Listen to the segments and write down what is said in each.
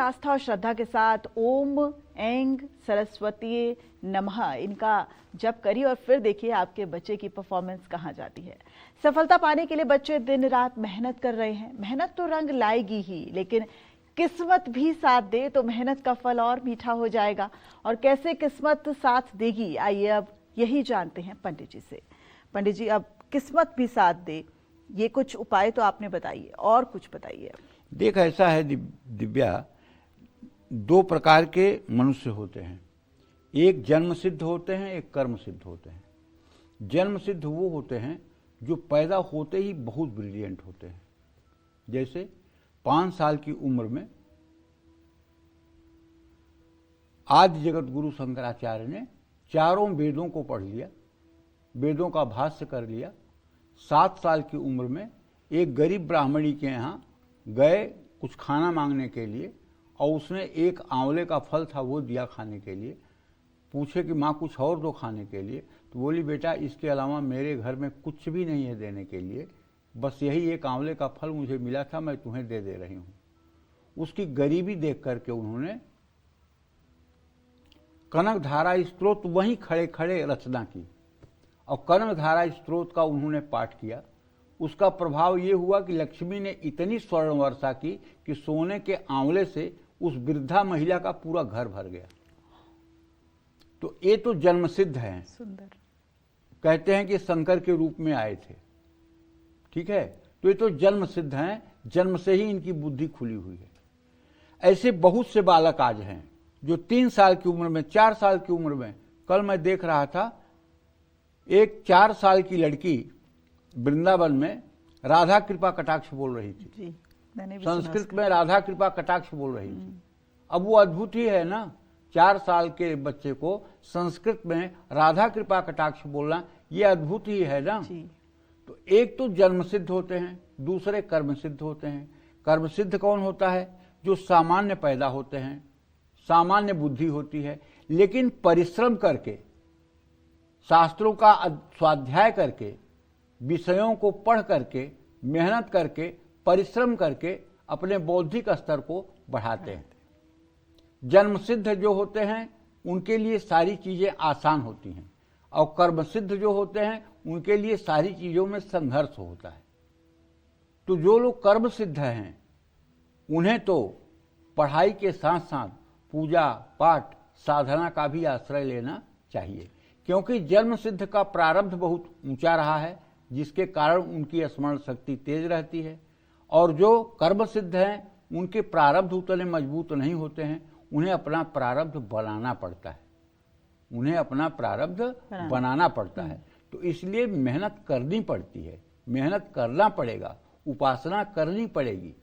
आस्था और श्रद्धा के साथ ओम ऐंग सरस्वती नमः इनका जप करिए और फिर देखिए आपके बच्चे की परफॉर्मेंस कहाँ जाती है। सफलता पाने के लिए बच्चे दिन रात मेहनत कर रहे हैं। मेहनत तो रंग लाएगी ही, लेकिन किस्मत भी साथ दे तो मेहनत का फल और मीठा हो जाएगा। और कैसे किस्मत साथ देगी, आइए अब यही जानते हैं पंडित जी से। पंडित जी, अब किस्मत भी साथ दे, ये कुछ उपाय तो आपने बताइए, और कुछ बताइए। देख, ऐसा है दिव्या, दो प्रकार के मनुष्य होते हैं, एक जन्म सिद्ध होते हैं, एक कर्म सिद्ध होते हैं। जन्म सिद्ध वो होते हैं जो पैदा होते ही बहुत ब्रिलियंट होते हैं। जैसे 5 साल की उम्र में आदि जगत गुरु शंकराचार्य ने चारों वेदों को पढ़ लिया, वेदों का भाष्य कर लिया। 7 साल की उम्र में एक गरीब ब्राह्मणी के यहाँ गए कुछ खाना मांगने के लिए, और उसने एक आंवले का फल था वो दिया खाने के लिए। पूछे कि माँ कुछ और दो खाने के लिए, तो बोली बेटा इसके अलावा मेरे घर में कुछ भी नहीं है देने के लिए, बस यही एक आंवले का फल मुझे मिला था, मैं तुम्हें दे रही हूँ। उसकी गरीबी देख करके उन्होंने कनकधारा स्त्रोत वहीं खड़े खड़े रचना की, और कनकधारा स्त्रोत का उन्होंने पाठ किया। उसका प्रभाव ये हुआ कि लक्ष्मी ने इतनी स्वर्ण वर्षा की कि सोने के आंवले से उस वृद्धा महिला का पूरा घर भर गया। तो ये तो जन्म सिद्ध है। सुंदर। कहते हैं कि शंकर के रूप में आए थे, ठीक है, तो ये तो जन्म सिद्ध हैं, जन्म से ही इनकी बुद्धि खुली हुई है। ऐसे बहुत से बालक आज हैं जो 3 साल की उम्र में, 4 साल की उम्र में, कल मैं देख रहा था एक 4 साल की लड़की वृंदावन में राधा कृपा कटाक्ष बोल रही थी। जी, मैंने भी संस्कृत में राधा कृपा कटाक्ष बोल रही थी। अब वो अद्भुत ही है ना, 4 साल के बच्चे को संस्कृत में राधा कृपा कटाक्ष बोलना, ये अद्भुत ही है ना। जी। तो एक तो जन्म सिद्ध होते हैं, दूसरे कर्म सिद्ध होते हैं। कर्म सिद्ध कौन होता है? जो सामान्य पैदा होते हैं, सामान्य बुद्धि होती है, लेकिन परिश्रम करके, शास्त्रों का स्वाध्याय करके, विषयों को पढ़ करके, मेहनत करके, परिश्रम करके अपने बौद्धिक स्तर को बढ़ाते हैं। जन्म सिद्ध जो होते हैं उनके लिए सारी चीजें आसान होती हैं, और कर्म सिद्ध जो होते हैं उनके लिए सारी चीजों में संघर्ष होता है। तो जो लोग कर्म सिद्ध हैं उन्हें तो पढ़ाई के साथ साथ पूजा पाठ साधना का भी आश्रय लेना चाहिए, क्योंकि जन्म सिद्ध का प्रारब्ध बहुत ऊंचा रहा है, जिसके कारण उनकी स्मरण शक्ति तेज रहती है। और जो कर्म सिद्ध हैं उनके प्रारब्ध उतने मजबूत नहीं होते हैं, उन्हें अपना प्रारब्ध बनाना पड़ता है, उन्हें अपना प्रारब्ध बनाना पड़ता है। तो इसलिए मेहनत करनी पड़ती है, मेहनत करना पड़ेगा, उपासना करनी पड़ेगी।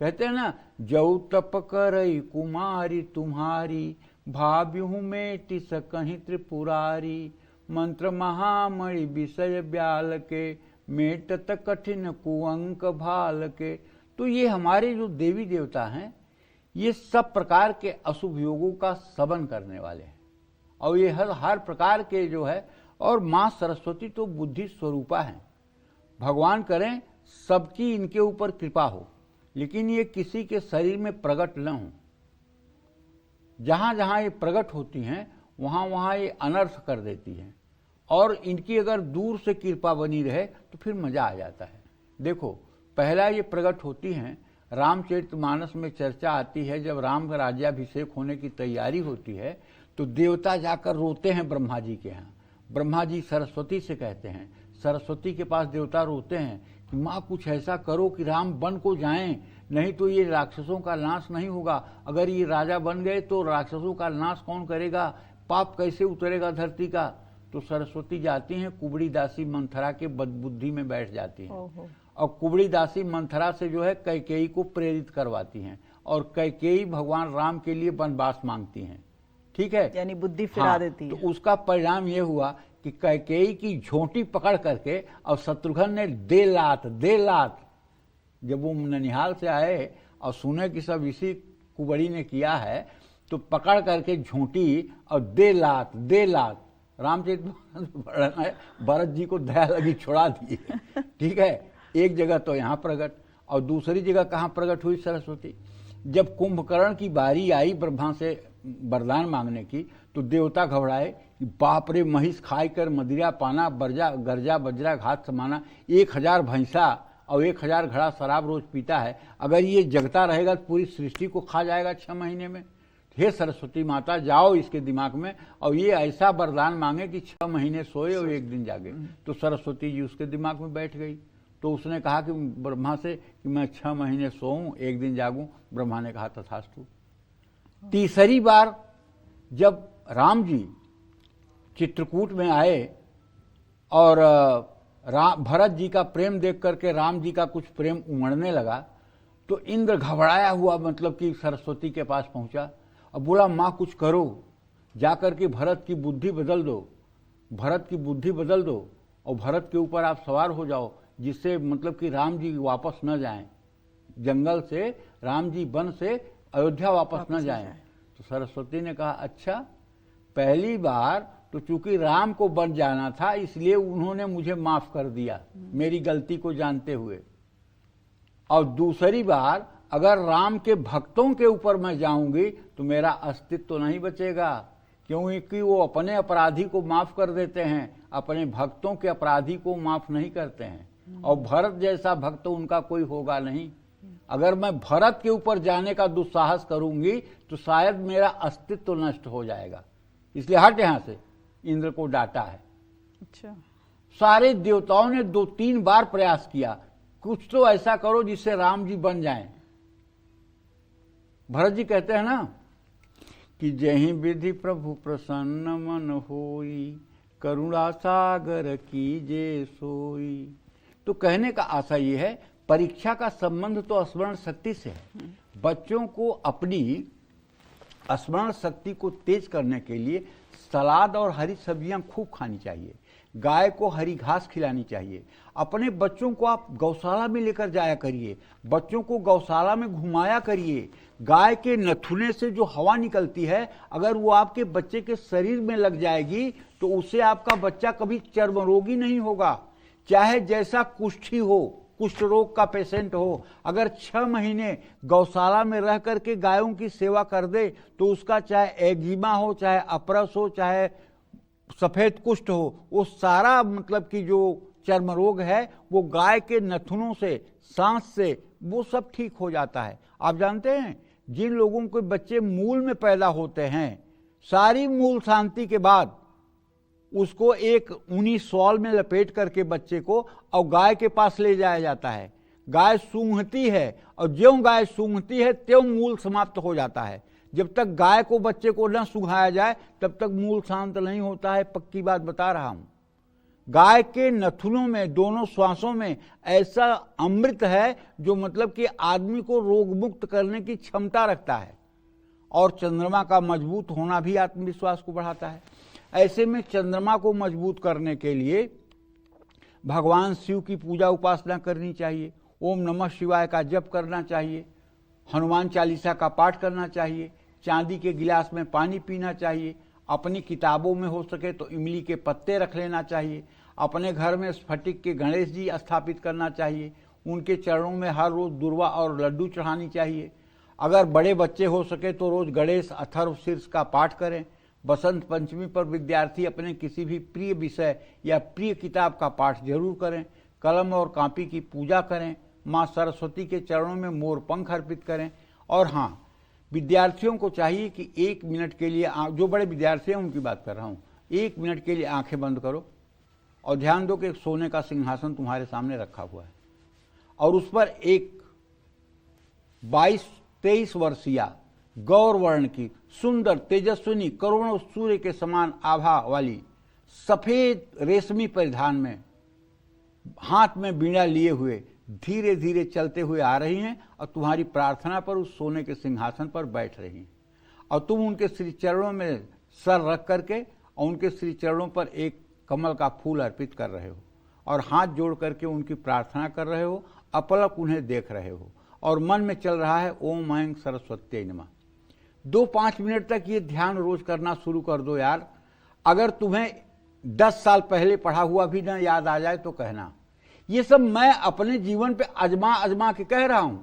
कहते हैं ना, जौ तप करई कुमारी तुम्हारी, भाव्यहु मेटि सकहि त्रिपुरारी, मंत्र महामणि विषय ब्याल के, मेटत कठिन कुअंक भाल के। तो ये हमारे जो देवी देवता हैं ये सब प्रकार के अशुभ योगों का सबन करने वाले हैं, और ये हर प्रकार के जो है, और माँ सरस्वती तो बुद्धि स्वरूपा है। भगवान करें सबकी इनके ऊपर कृपा हो, लेकिन ये किसी के शरीर में प्रकट न हो। जहाँ जहाँ ये प्रकट होती हैं वहाँ वहाँ ये अनर्थ कर देती हैं, और इनकी अगर दूर से कृपा बनी रहे तो फिर मजा आ जाता है। देखो, पहला ये प्रकट होती हैं, रामचरितमानस में चर्चा आती है, जब राम का राज्याभिषेक होने की तैयारी होती है तो देवता जाकर रोते हैं ब्रह्मा जी के यहाँ। ब्रह्मा जी सरस्वती से कहते हैं, सरस्वती के पास देवता रोते हैं कि माँ कुछ ऐसा करो कि राम वन को जाएं, नहीं तो ये राक्षसों का नाश नहीं होगा। अगर ये राजा बन गए तो राक्षसों का नाश कौन करेगा, पाप कैसे उतरेगा धरती का। तो सरस्वती जाती हैं, कुबड़ी दासी मंथरा के बदबुद्धि में बैठ जाती हैं, और कुबड़ी दासी मंथरा से जो है कैकेयी को प्रेरित करवाती हैं, और कैकेयी भगवान राम के लिए वनवास मांगती हैं, ठीक है, यानी बुद्धि फिरा देती है। तो उसका परिणाम ये हुआ कि कैकेयी की झोंटी पकड़ करके, और शत्रुघ्न ने दे लात, जब वो ननिहाल से आए और सुने कि सब इसी कुबड़ी ने किया है, तो पकड़ करके झोंटी और दे लात रामचरित भरत जी को दया लगी, छुड़ा दिए, ठीक है। एक जगह तो यहाँ प्रकट, और दूसरी जगह कहाँ प्रकट हुई सरस्वती? जब कुंभकर्ण की बारी आई ब्रह्मा से वरदान मांगने की, तो देवता घबराए कि बाप रे, महिष खाई कर मदिरा पाना, बरजा गर्जा बजरा घात समाना, 1000 भैंसा और 1000 घड़ा शराब रोज पीता है, अगर ये जगता रहेगा तो पूरी सृष्टि को खा जाएगा 6 महीने में। हे सरस्वती माता, जाओ इसके दिमाग में और ये ऐसा वरदान मांगे कि 6 महीने सोए और 1 दिन जागे। तो सरस्वती जी उसके दिमाग में बैठ गई। तो उसने कहा कि ब्रह्मा से कि मैं 6 महीने सोऊं, 1 दिन जागूं। ब्रह्मा ने कहा तथास्तु। तीसरी बार जब राम जी चित्रकूट में आए और भरत जी का प्रेम देख करके राम जी का कुछ प्रेम उमड़ने लगा, तो इंद्र घबराया हुआ मतलब कि सरस्वती के पास पहुंचा और बोला, माँ कुछ करो, जाकर के भरत की बुद्धि बदल दो, भरत की बुद्धि बदल दो और भरत के ऊपर आप सवार हो जाओ, जिससे मतलब कि राम जी वापस न जाएं, जंगल से राम जी वन से अयोध्या वापस न जाएं। तो सरस्वती ने कहा, अच्छा, पहली बार तो चूंकि राम को वन जाना था इसलिए उन्होंने मुझे माफ कर दिया मेरी गलती को जानते हुए, और दूसरी बार अगर राम के भक्तों के ऊपर मैं जाऊंगी तो मेरा अस्तित्व तो नहीं बचेगा, क्योंकि वो अपने अपराधी को माफ कर देते हैं, अपने भक्तों के अपराधी को माफ नहीं करते हैं, और भरत जैसा भक्त उनका कोई होगा नहीं। अगर मैं भरत के ऊपर जाने का दुस्साहस करूंगी तो शायद मेरा अस्तित्व नष्ट हो जाएगा, इसलिए हट यहां से। इंद्र को डांटा है। अच्छा। सारे देवताओं ने 2-3 बार प्रयास किया, कुछ तो ऐसा करो जिससे राम जी बन जाएं। भरत जी कहते हैं ना कि जहीं विधि प्रभु प्रसन्न मन होई, करुणा सागर कीजे सोई। तो कहने का आशा ये है, परीक्षा का संबंध तो स्मरण शक्ति से है। बच्चों को अपनी स्मरण शक्ति को तेज करने के लिए सलाद और हरी सब्जियां खूब खानी चाहिए, गाय को हरी घास खिलानी चाहिए। अपने बच्चों को आप गौशाला में लेकर जाया करिए, बच्चों को गौशाला में घुमाया करिए। गाय के नथुने से जो हवा निकलती है, अगर वो आपके बच्चे के शरीर में लग जाएगी तो उससे आपका बच्चा कभी चर्म रोगी नहीं होगा, चाहे जैसा कुष्ठी हो, कुष्ठ रोग का पेशेंट हो। अगर 6 महीने गौशाला में रह करके गायों की सेवा कर दे तो उसका चाहे एग्जिमा हो, चाहे अपरस हो, चाहे सफेद कुष्ठ हो, वो सारा मतलब कि जो चर्म रोग है वो गाय के नथुनों से, सांस से, वो सब ठीक हो जाता है। आप जानते हैं, जिन लोगों के बच्चे मूल में पैदा होते हैं, सारी मूल शांति के बाद उसको एक ऊनी शॉल में लपेट करके बच्चे को और गाय के पास ले जाया जाता है। गाय सूंघती है और ज्यों गाय सूंघती है त्यों मूल समाप्त हो जाता है। जब तक गाय को बच्चे को न सुंघाया जाए तब तक मूल शांत नहीं होता है, पक्की बात बता रहा हूं। गाय के नथुनों में, दोनों श्वासों में ऐसा अमृत है जो मतलब कि आदमी को रोग मुक्त करने की क्षमता रखता है। और चंद्रमा का मजबूत होना भी आत्मविश्वास को बढ़ाता है। ऐसे में चंद्रमा को मजबूत करने के लिए भगवान शिव की पूजा उपासना करनी चाहिए, ओम नमः शिवाय का जप करना चाहिए, हनुमान चालीसा का पाठ करना चाहिए, चांदी के गिलास में पानी पीना चाहिए, अपनी किताबों में हो सके तो इमली के पत्ते रख लेना चाहिए, अपने घर में स्फटिक के गणेश जी स्थापित करना चाहिए, उनके चरणों में हर रोज दुर्वा और लड्डू चढ़ानी चाहिए। अगर बड़े बच्चे हो सके तो रोज गणेश अथर्व शीर्ष का पाठ करें। बसंत पंचमी पर विद्यार्थी अपने किसी भी प्रिय विषय या प्रिय किताब का पाठ जरूर करें। कलम और कॉपी की पूजा करें। माँ सरस्वती के चरणों में मोर पंख अर्पित करें। और हाँ, विद्यार्थियों को चाहिए कि 1 मिनट के लिए, जो बड़े विद्यार्थी हैं उनकी बात कर रहा हूँ, 1 मिनट के लिए आंखें बंद करो और ध्यान दो कि एक सोने का सिंहासन तुम्हारे सामने रखा हुआ है और उस पर एक 22-23 वर्षीय गौर वर्ण की सुंदर तेजस्विनी करोड़ों सूर्य के समान आभा वाली सफेद रेशमी परिधान में, हाथ में बीड़ा लिए हुए धीरे धीरे चलते हुए आ रही हैं और तुम्हारी प्रार्थना पर उस सोने के सिंहासन पर बैठ रही हैं। और तुम उनके श्री चरणों में सर रख करके और उनके श्री चरणों पर एक कमल का फूल अर्पित कर रहे हो और हाथ जोड़ करके उनकी प्रार्थना कर रहे हो, अपलक उन्हें देख रहे हो और मन में चल रहा है ओम ऐं सरस्वत्यै नमः। 2-5 मिनट तक ये ध्यान रोज करना शुरू कर दो यार। अगर तुम्हें 10 साल पहले पढ़ा हुआ भी ना याद आ जाए तो कहना। ये सब मैं अपने जीवन पे आजमा के कह रहा हूं।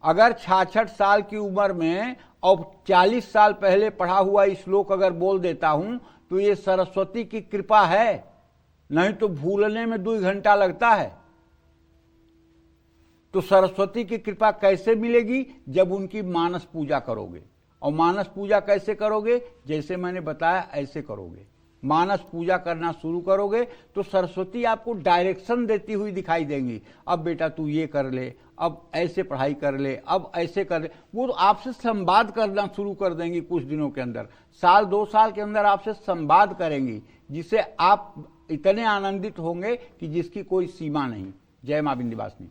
अगर 66 साल की उम्र में और 40 साल पहले पढ़ा हुआ श्लोक अगर बोल देता हूं तो ये सरस्वती की कृपा है, नहीं तो भूलने में 2 घंटा लगता है। तो सरस्वती की कृपा कैसे मिलेगी? जब उनकी मानस पूजा करोगे। और मानस पूजा कैसे करोगे? जैसे मैंने बताया ऐसे करोगे। मानस पूजा करना शुरू करोगे तो सरस्वती आपको डायरेक्शन देती हुई दिखाई देंगी। अब बेटा तू ये कर ले, अब ऐसे पढ़ाई कर ले, अब ऐसे कर ले। वो तो आपसे संवाद करना शुरू कर देंगी कुछ दिनों के अंदर, साल 2 साल के अंदर आपसे संवाद करेंगी, जिससे आप इतने आनंदित होंगे कि जिसकी कोई सीमा नहीं। जय मां विंध्यवासिनी।